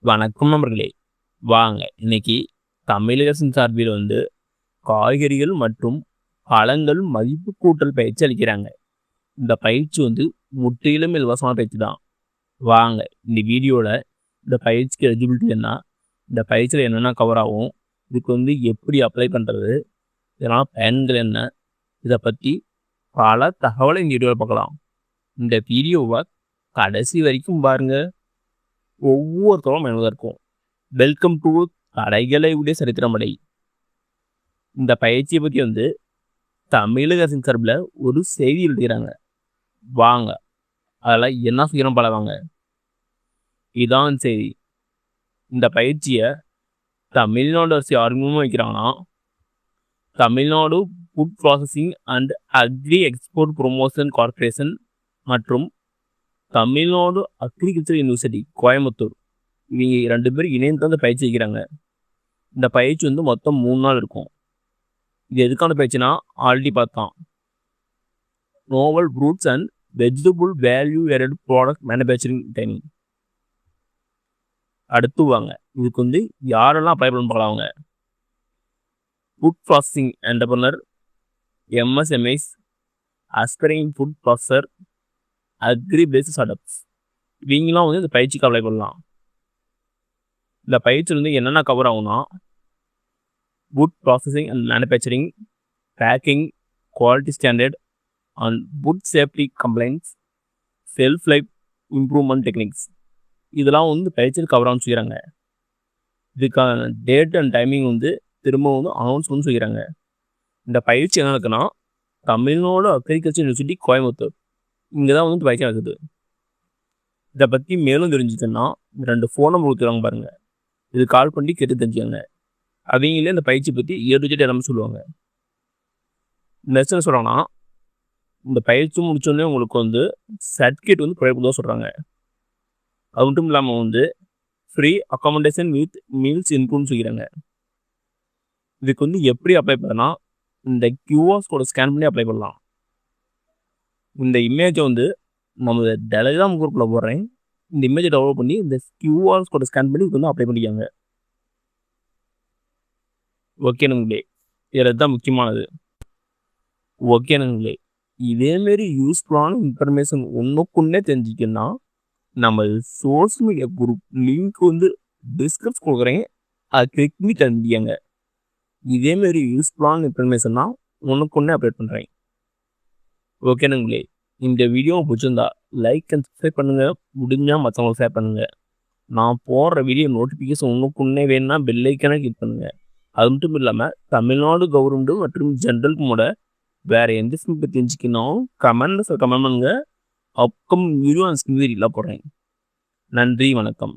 வணக்கம் நண்பர்களே. வாங்க இன்னைக்கு தமிழக அரசின் சார்பில் காய்கறிகள் மற்றும் பழங்கள் மதிப்பு கூட்டல் பயிற்சி அளிக்கிறாங்க. இந்த பயிற்சி முற்றிலும் இலவசமான பயிற்சி தான். வாங்க இந்த வீடியோல இந்த பயிற்சிக்கு எலிஜிபிலிட்டி என்ன, இந்த பயிற்சியில் என்னென்ன கவர் ஆகும், இதுக்கு எப்படி அப்ளை பண்ணுறது, இதனால் பயன்கள் என்ன, இதை பற்றி பல தகவலை இந்த வீடியோவில் பார்க்கலாம். இந்த வீடியோவை கடைசி வரைக்கும் பாருங்க. ஒவ்வொருத்தரும் பயனுள்ளதாக இருக்கும். வெல்கம் டு கடைகளை உடைய சரித்திரமடை. இந்த பயிற்சியை பற்றி தமிழக அரசின் சார்பில் ஒரு செய்தி எழுதுகிறாங்க. வாங்க அதில் என்ன செய்யணும் பழவாங்க. இதான் செய்தி. இந்த பயிற்சியை தமிழ்நாடு அரசு அறிமுகமாக வைக்கிறாங்கன்னா, Tamil Nadu food processing and agri export promotion corporation மற்றும் தமிழ்நாடு அக்ரிகல்ச்சர் யூனிவர்சிட்டி கோயம்புத்தூர், இவங்க 2 பேர் இணைந்து அந்த பயிற்சி வைக்கிறாங்க. இந்த பயிற்சி மொத்தம் 3 நாள் இருக்கும். இது எதுக்கான பயிற்சினா ஆல்ரெடி பார்த்தோம். Novel fruits and vegetable value added product manufacturing training. அடுத்து வாங்க இதுக்கு யாரெல்லாம் அப்ளை பண்ண பார்க்கலாங்க. Food processing entrepreneur, MSMEs, aspiring food processor, agri based startups, இவங்களாம் இந்த பயிற்சிக்கு அப்ளை பண்ணலாம். இந்த பயிற்சி என்னென்ன கவர் ஆகும்னா, food processing and manufacturing, packing, quality standard and food safety complaints, self life improvement techniques, இதெல்லாம் பயிற்சியில் கவர் ஆகும்னு சொல்கிறாங்க. இதுக்கான டேட் அண்ட் டைமிங் திரும்ப அனௌன்ஸ் பண்ணி சொல்கிறாங்க. இந்த பயிற்சி என்ன இருக்குன்னா, தமிழ்நாடு அக்ரிகல்ச்சர் யூனிவர்சிட்டி கோயம்புத்தூர், இங்கே தான் பயிற்சி நடக்குது. இதை பற்றி மேலும் தெரிஞ்சுக்கணுன்னா 2 ஃபோன் நம்பர் கொடுத்துருவாங்க பாருங்கள். இது கால் பண்ணி கேட்டு தெரிஞ்சுக்கோங்க. அவங்களே இந்த பயிற்சி பற்றி ஏடு எல்லாமே சொல்லுவாங்க. நெக்ஸ்ட் என்ன சொல்கிறாங்கன்னா, இந்த பயிற்சி முடிச்சோடனே உங்களுக்கு சர்டிஃபிகேட் ப்ரொவைட் பண்ண சொல்கிறாங்க. அது மட்டும் இல்லாமல் ஃப்ரீ அக்காமடேஷன் வித் மீல்ஸ் இன்க்ளூட்னு சொல்கிறாங்க. இதுக்கு எப்படி அப்ளை பண்ணால், இந்த கியூஆர் கோடை ஸ்கேன் பண்ணி அப்ளை பண்ணலாம். இந்த இமேஜை நம்ம டெலிகிராம் குரூப்பில் போடுறேன். இந்த இமேஜை டவுன்லோட் பண்ணி இந்த கியூஆர் கோடை ஸ்கேன் பண்ணி அப்ளை பண்ணிக்காங்க. ஓகே நண்பர்களே, இதில் தான் முக்கியமானது. ஓகே நண்பர்களே, இதேமாரி யூஸ்ஃபுல்லான இன்ஃபர்மேஷன் ஒன்றுக்குன்னே தெரிஞ்சுக்கணுன்னா நம்ம social media group link description கொடுக்குறேன். அதை கிளிக் பண்ணி தெரிஞ்சுக்கங்க. இதேமாரி யூஸ்ஃபுல்லான இன்ஃபர்மேஷன்னா ஒன்றுக்குன்னே அப்டேட் பண்ணுறேன். ஓகே நண்பர்களே, இந்த வீடியோ பிடிச்சிருந்தா லைக் அண்ட் சப்ஸ்கிரைப் பண்ணுங்கள். முடிஞ்சால் மற்றவங்களுக்கு ஷேர் பண்ணுங்கள். நான் போடுற வீடியோ நோட்டிஃபிகேஷன் ஒன்றுக்குன்னே வேணும்னா பெல் ஐக்கானை கிளிக் பண்ணுங்கள். அது மட்டும் இல்லாமல் தமிழ்நாடு கவர்மெண்ட் மற்றும் ஜென்ரல் வேறு எந்த ஸ்கீம் பற்றி தெரிஞ்சுக்கணும் கமெண்ட் பண்ணுங்கள். அப்கமிங் வீடியோ அந்த ஸ்கீம் போடுறேன். நன்றி, வணக்கம்.